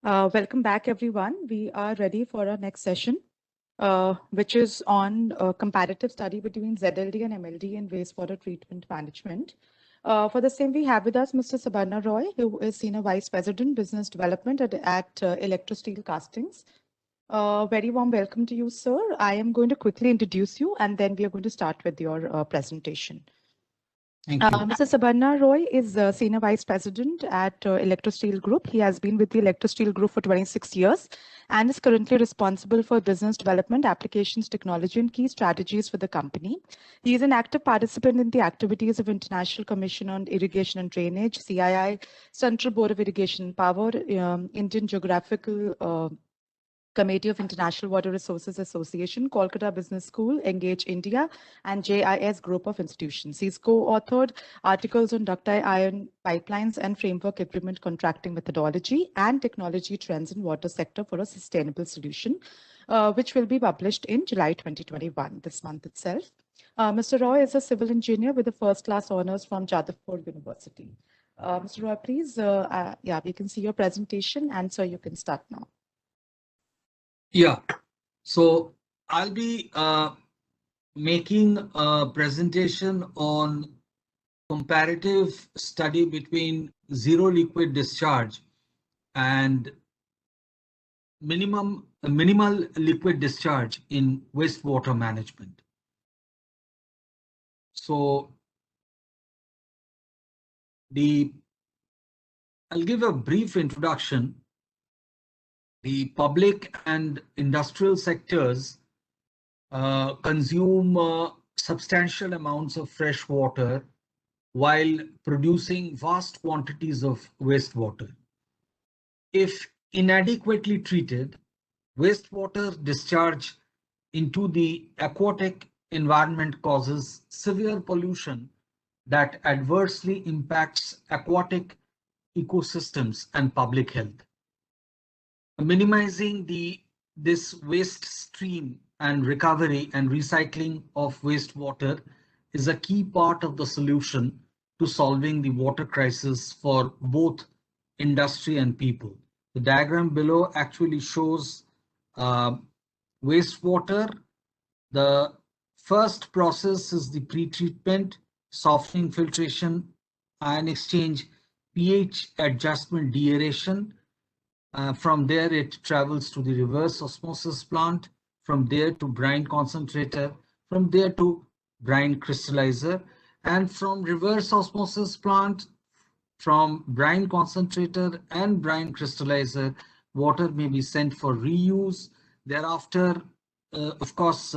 Welcome back, everyone. We are ready for our next session, which is on a comparative study between ZLD and MLD in wastewater treatment management. For the same, we have with us Mr. Sabarna Roy, who is Senior Vice President, Business Development at Electrosteel Castings. Very warm welcome to you, sir. I am going to quickly introduce you, and then we are going to start with your presentation. Thank you. Mr. Sabarna Roy is Senior Vice President at Electrosteel Group. He has been with the Electrosteel Group for 26 years and is currently responsible for business development, applications, technology, and key strategies for the company. He is an active participant in the activities of International Commission on Irrigation and Drainage, CII, Central Board of Irrigation and Power, Indian Geographical Committee of International Water Resources Association, Kolkata Business School, Engage India, and JIS Group of Institutions. He's co-authored articles on ductile iron pipelines and framework agreement contracting methodology and technology trends in water sector for a sustainable solution, which will be published in July 2021, this month itself. Mr. Roy is a civil engineer with a first-class honors from Jadavpur University. Mr. Roy, please, yeah, we can see your presentation, and so you can start now. Yeah, so I'll be making a presentation on comparative study between zero liquid discharge and minimal liquid discharge in wastewater management. So I'll give a brief introduction. The public and industrial sectors consume substantial amounts of fresh water while producing vast quantities of wastewater. If inadequately treated, wastewater discharge into the aquatic environment causes severe pollution that adversely impacts aquatic ecosystems and public health. Minimizing this waste stream and recovery and recycling of wastewater is a key part of the solution to solving the water crisis for both industry and people. The diagram below actually shows wastewater. The first process is the pre-treatment, softening, filtration, ion exchange, pH adjustment, deaeration. From there, it travels to the reverse osmosis plant, from there to brine concentrator, from there to brine crystallizer, and from reverse osmosis plant, from brine concentrator and brine crystallizer, water may be sent for reuse. Thereafter, of course,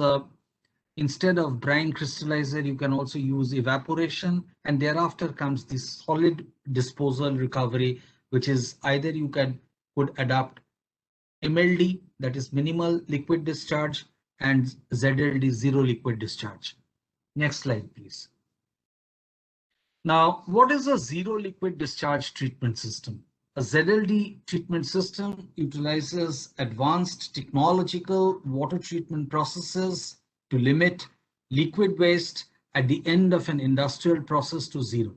instead of brine crystallizer, you can also use evaporation, and thereafter comes the solid disposal recovery, which is either you could adopt MLD, that is minimal liquid discharge, and ZLD, zero liquid discharge. Next slide, please. Now, what is a zero liquid discharge treatment system? A ZLD treatment system utilizes advanced technological water treatment processes to limit liquid waste at the end of an industrial process to zero.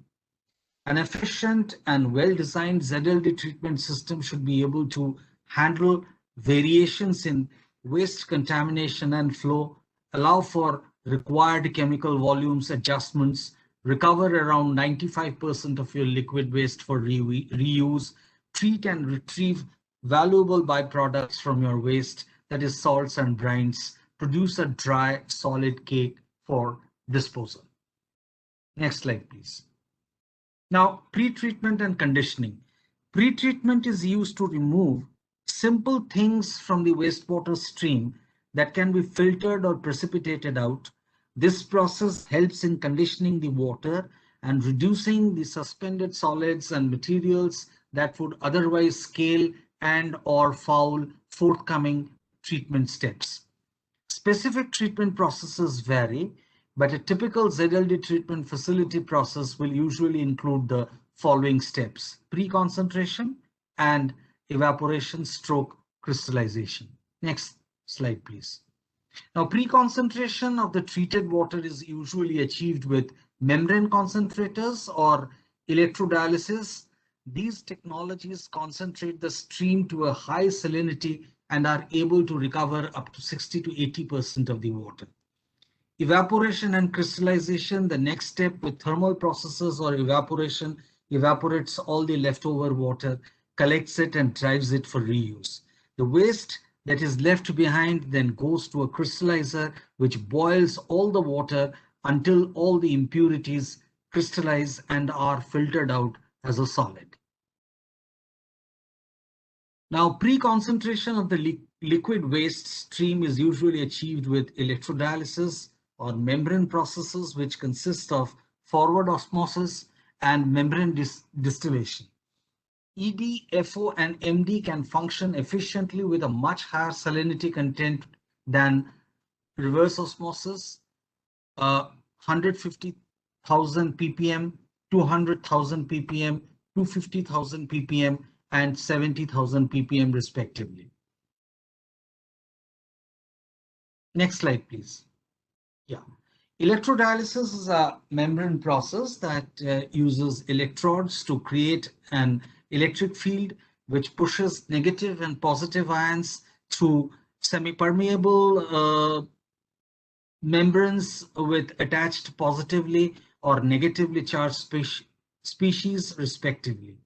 An efficient and well-designed ZLD treatment system should be able to handle variations in waste contamination and flow, allow for required chemical volumes adjustments, recover around 95% of your liquid waste for reuse, treat and retrieve valuable byproducts from your waste, that is salts and brines, produce a dry, solid cake for disposal. Next slide, please. Now, pre-treatment and conditioning. Pre-treatment is used to remove simple things from the wastewater stream that can be filtered or precipitated out. This process helps in conditioning the water and reducing the suspended solids and materials that would otherwise scale and or foul forthcoming treatment steps. Specific treatment processes vary, but a typical ZLD treatment facility process will usually include the following steps: pre-concentration and evaporation stroke crystallization. Next slide, please. Now, pre-concentration of the treated water is usually achieved with membrane concentrators or electrodialysis. These technologies concentrate the stream to a high salinity and are able to recover up to 60 to 80% of the water. Evaporation and crystallization, the next step with thermal processes or evaporation, evaporates all the leftover water, collects it and drives it for reuse. The waste that is left behind then goes to a crystallizer which boils all the water until all the impurities crystallize and are filtered out as a solid. Now, pre-concentration of the liquid waste stream is usually achieved with electrodialysis or membrane processes, which consist of forward osmosis and membrane distillation. ED, FO, and MD can function efficiently with a much higher salinity content than reverse osmosis, 150,000 ppm, 200,000 ppm, 250,000 ppm, and 70,000 ppm respectively. Next slide, please. Yeah. Electrodialysis is a membrane process that uses electrodes to create an electric field which pushes negative and positive ions through semi-permeable membranes with attached positively or negatively charged species respectively.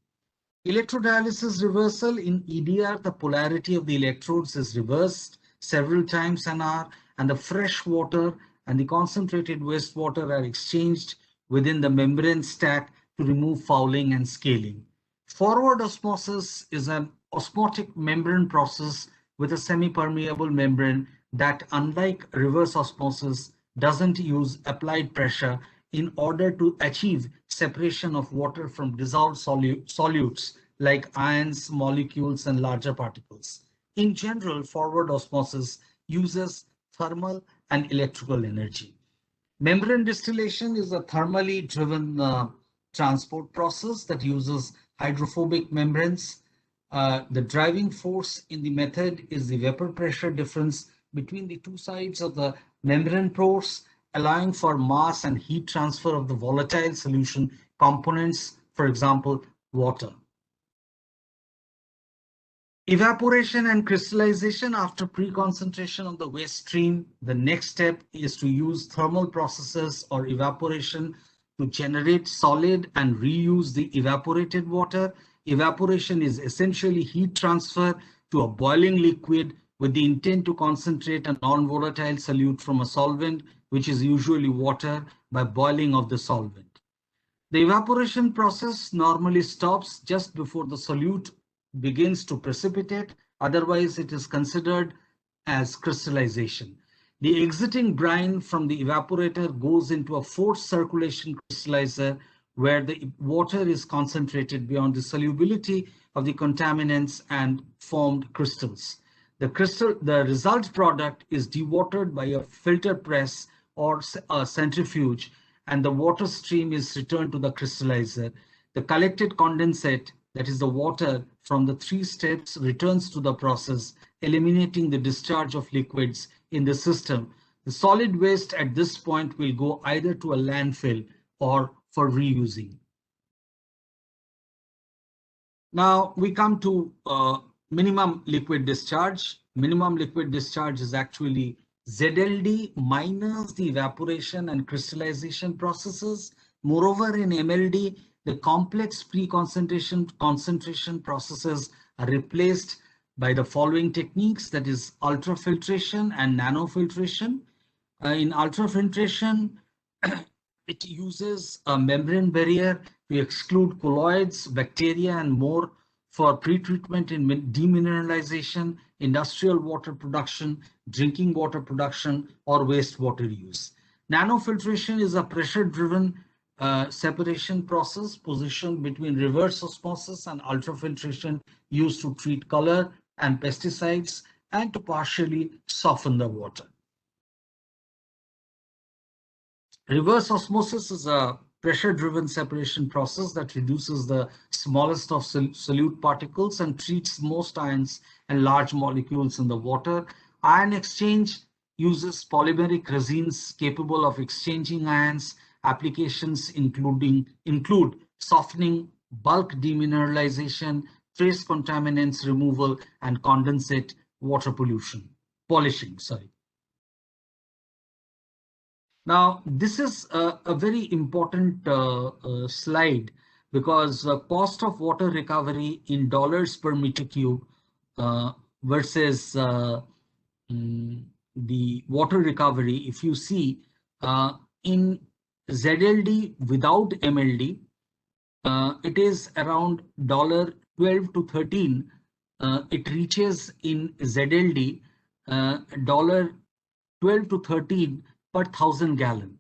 Electrodialysis reversal in EDR, the polarity of the electrodes is reversed several times an hour, and the fresh water and the concentrated wastewater are exchanged within the membrane stack to remove fouling and scaling. Forward osmosis is an osmotic membrane process with a semi-permeable membrane that, unlike reverse osmosis, doesn't use applied pressure in order to achieve separation of water from dissolved solutes like ions, molecules, and larger particles. In general, forward osmosis uses thermal and electrical energy. Membrane distillation is a thermally driven transport process that uses hydrophobic membranes. The driving force in the method is the vapor pressure difference between the two sides of the membrane pores, allowing for mass and heat transfer of the volatile solution components, for example, water. Evaporation and crystallization after pre-concentration of the waste stream. The next step is to use thermal processes or evaporation to generate solid and reuse the evaporated water. Evaporation is essentially heat transfer to a boiling liquid with the intent to concentrate a non-volatile solute from a solvent, which is usually water, by boiling of the solvent. The evaporation process normally stops just before the solute begins to precipitate, otherwise it is considered as crystallization. The exiting brine from the evaporator goes into a forced circulation crystallizer where the water is concentrated beyond the solubility of the contaminants and formed crystals. The result product is dewatered by a filter press or a centrifuge, and the water stream is returned to the crystallizer. The collected condensate, that is the water from the three steps, returns to the process, eliminating the discharge of liquids in the system. The solid waste at this point will go either to a landfill or for reusing. Now we come to minimum liquid discharge. Minimum liquid discharge is actually ZLD minus the evaporation and crystallization processes. Moreover, in MLD, the complex pre-concentration concentration processes are replaced by the following techniques, that is ultrafiltration and nanofiltration. In ultrafiltration, it uses a membrane barrier to exclude colloids, bacteria, and more for pre-treatment in demineralization, industrial water production, drinking water production, or wastewater use. Nanofiltration is a pressure-driven separation process positioned between reverse osmosis and ultrafiltration used to treat color and pesticides and to partially soften the water. Reverse osmosis is a pressure-driven separation process that reduces the smallest of solute particles and treats most ions and large molecules in the water. Ion exchange uses polymeric resins capable of exchanging ions. Applications include softening bulk demineralization, trace contaminants removal, and condensate water polishing, sorry. Now, this is a very important slide because cost of water recovery in dollars per meter cube uh, versus the water recovery, if you see in ZLD without MLD, it is around $12 to 13. It reaches in ZLD $12 to 13 per 1,000 gallon.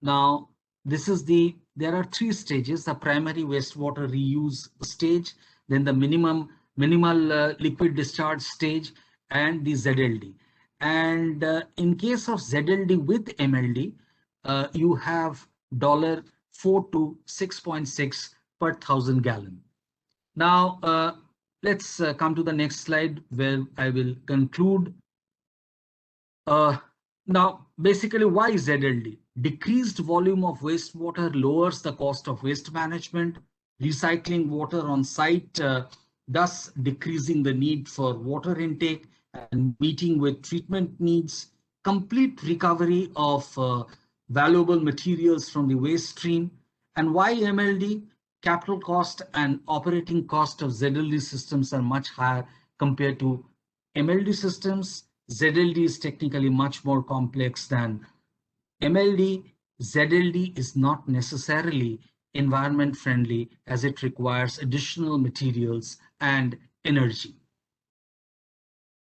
Now, there are three stages: the primary wastewater reuse stage, then the minimal liquid discharge stage, and the ZLD. And in case of ZLD with MLD, you have $4 to 6.6 per 1,000 gallon. Now, let's come to the next slide where I will conclude. Now, basically, why ZLD? Decreased volume of wastewater lowers the cost of waste management, recycling water on site, thus decreasing the need for water intake and meeting with treatment needs, complete recovery of valuable materials from the waste stream. And why MLD? Capital cost and operating cost of ZLD systems are much higher compared to MLD systems. ZLD is technically much more complex than MLD. ZLD is not necessarily environment friendly as it requires additional materials and energy.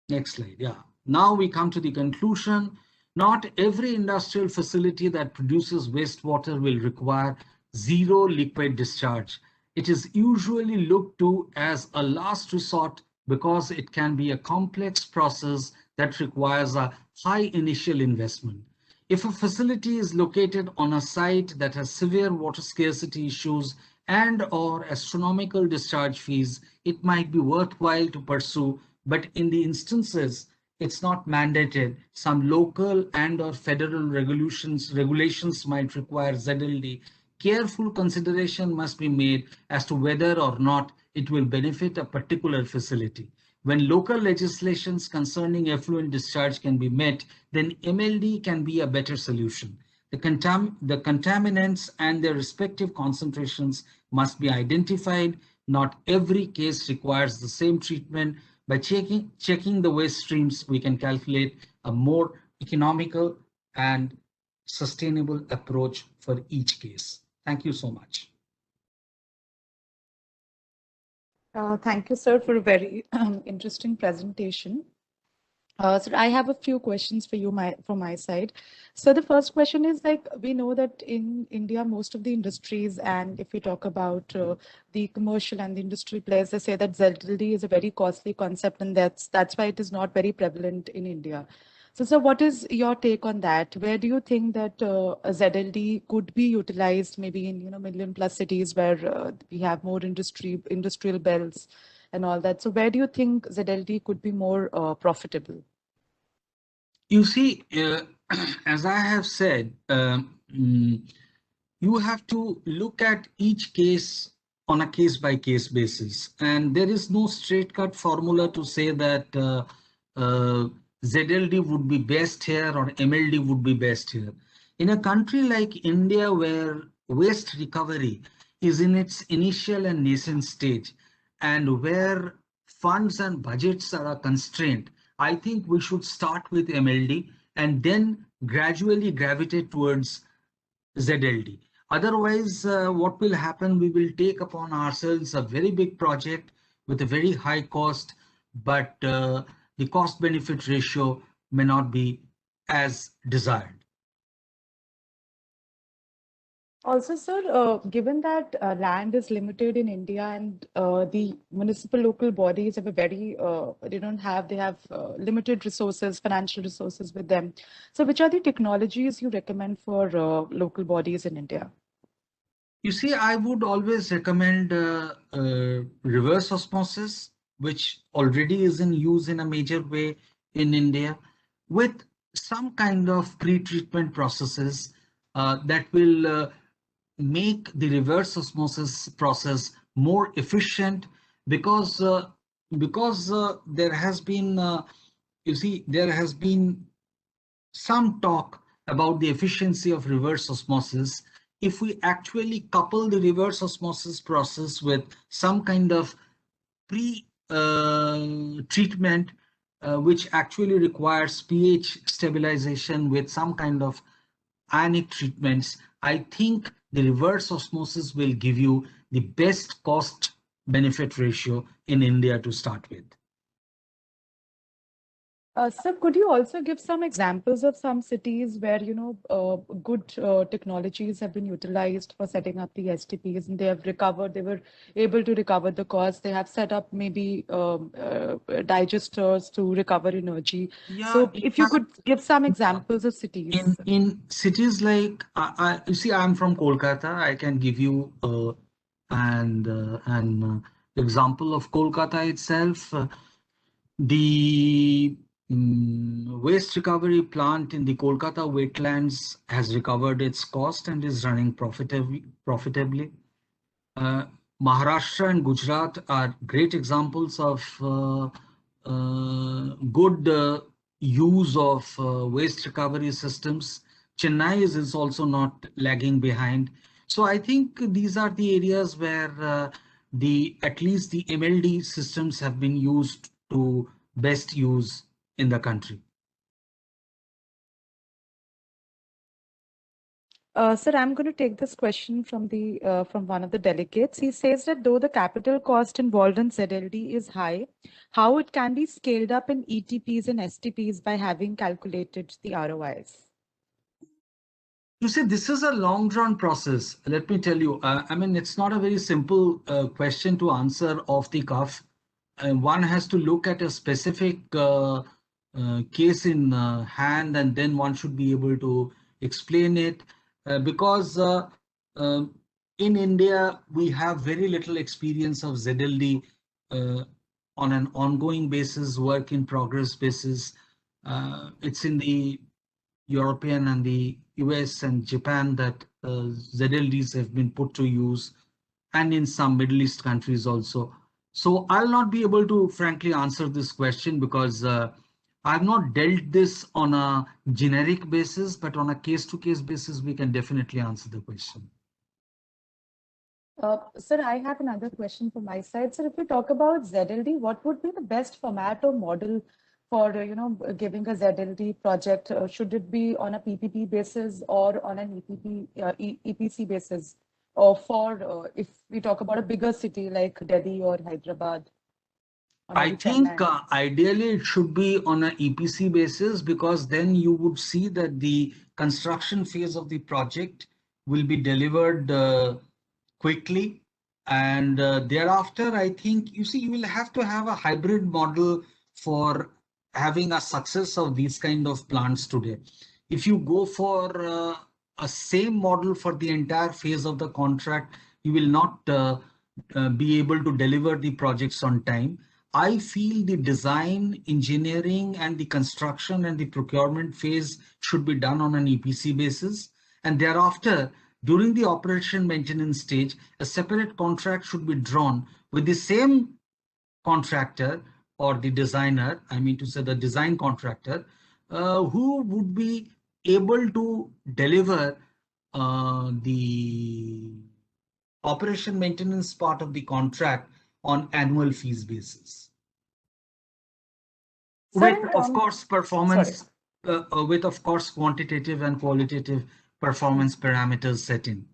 Next slide. Yeah. Now we come to the conclusion. Not every industrial facility that produces wastewater will require zero liquid discharge. It is usually looked to as a last resort because it can be a complex process that requires a high initial investment. If a facility is located on a site that has severe water scarcity issues and/or astronomical discharge fees, it might be worthwhile to pursue, but in the instances it's not mandated. Some local and/or federal regulations might require ZLD. Careful consideration must be made as to whether or not it will benefit a particular facility. When local legislations concerning effluent discharge can be met, then MLD can be a better solution. The contaminants and their respective concentrations must be identified. Not every case requires the same treatment. By checking the waste streams, we can calculate a more economical and sustainable approach for each case. Thank you so much. Thank you, sir, for a very interesting presentation. So I have a few questions for you from my side. So the first question is, like, we know that in India, most of the industries, and if we talk about the commercial and the industry players, they say that ZLD is a very costly concept, and that's why it is not very prevalent in India. So what is your take on that? Where do you think that a ZLD could be utilized, maybe in million plus cities where we have more industrial belts and all that? So where do you think ZLD could be more profitable? You see, as I have said, you have to look at each case on a case-by-case basis, and there is no straight-cut formula to say that ZLD would be best here or MLD would be best here. In a country like India, where waste recovery is in its initial and nascent stage, and where funds and budgets are a constraint, I think we should start with MLD and then gradually gravitate towards ZLD. Otherwise, what will happen? We will take upon ourselves a very big project with a very high cost, but the cost benefit ratio may not be as desired. Also, sir, given that land is limited in India and the municipal local bodies have a very, they have limited resources, financial resources with them. So which are the technologies you recommend for local bodies in India? You see, I would always recommend reverse osmosis, which already is in use in a major way in India, with some kind of pre-treatment processes that will make the reverse osmosis process more efficient, because there has been there has been some talk about the efficiency of reverse osmosis. If we actually couple the reverse osmosis process with some kind of pre treatment, which actually requires pH stabilization with some kind of ionic treatments, I think the reverse osmosis will give you the best cost benefit ratio in India to start with. Sir, could you also give some examples of some cities where, good technologies have been utilized for setting up the STPs and they were able to recover the cost. They have set up maybe digesters to recover energy. Yeah, So if you could give some examples of cities. in cities like you see, I'm from Kolkata. I can give you an example of Kolkata itself. The waste recovery plant in the Kolkata wetlands has recovered its cost and is running profitably. Maharashtra and Gujarat are great examples of good use of waste recovery systems. Chennai is also not lagging behind. So I think these are the areas where the at least the MLD systems have been used to best use in the country. Sir, I'm going to take this question from from one of the delegates. He says that though the capital cost involved in ZLD is high, how it can be scaled up in ETPs and STPs by having calculated the ROIs. You see, this is a long drawn process. Let me tell you, I mean, it's not a very simple question to answer off the cuff. One has to look at a specific case in hand, and then one should be able to explain it. Because in India, we have very little experience of ZLD on an ongoing basis, work in progress basis. It's in the European and the US and Japan that ZLDs have been put to use, and in some Middle East countries also. So I'll not be able to frankly answer this question because I've not dealt this on a generic basis, but on a case-to-case basis, we can definitely answer the question. Sir, I have another question from my side. Sir, if we talk about ZLD, what would be the best format or model for giving a ZLD project? Should it be on a PPP basis or on an EPC basis? Or for if we talk about a bigger city like Delhi or Hyderabad? I think ideally it should be on an EPC basis, because then you would see that the construction phase of the project will be delivered quickly. And thereafter, I think, you see, you will have to have a hybrid model for having a success of these kind of plants today. If you go for a same model for the entire phase of the contract, you will not be able to deliver the projects on time. I feel the design, engineering, and the construction and the procurement phase should be done on an EPC basis. And thereafter, during the operation maintenance stage, a separate contract should be drawn with the same contractor or the designer, I mean to say the design contractor, who would be able to deliver the operation maintenance part of the contract on annual fees basis. With, of course, performance, with, of course, quantitative and qualitative performance parameters set in.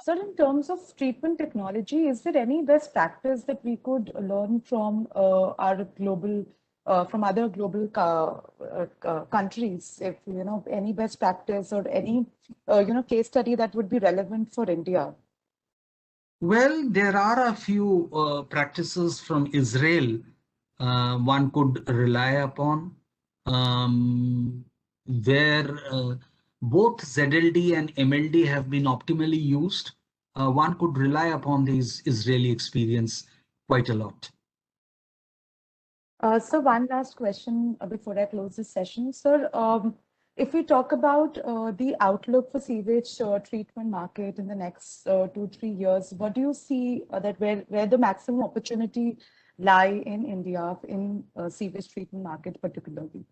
Sir, in terms of treatment technology, is there any best practice that we could learn from our global, from other global countries? If any best practice or any case study that would be relevant for India. Well, there are a few practices from Israel one could rely upon, where both ZLD and MLD have been optimally used. One could rely upon these Israeli experience quite a lot. So one last question before I close this session, sir. If we talk about the outlook for sewage treatment market in the next 2-3 years, what do you see that where the maximum opportunity lie in India in sewage treatment market particularly?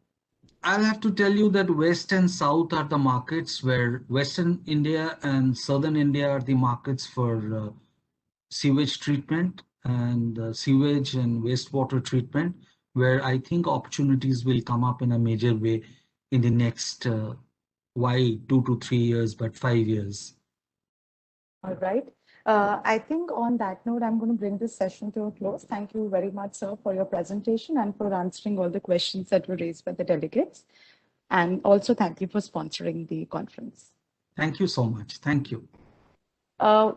I'll have to tell you that West and South are the markets where Western India and Southern India are the markets for sewage treatment and sewage and wastewater treatment, where I think opportunities will come up in a major way in the next why 2 to 3 years, but 5 years. All right. I think on that note, I'm going to bring this session to a close. Thank you very much, sir, for your presentation and for answering all the questions that were raised by the delegates. And also thank you for sponsoring the conference. Thank you so much. Thank you. With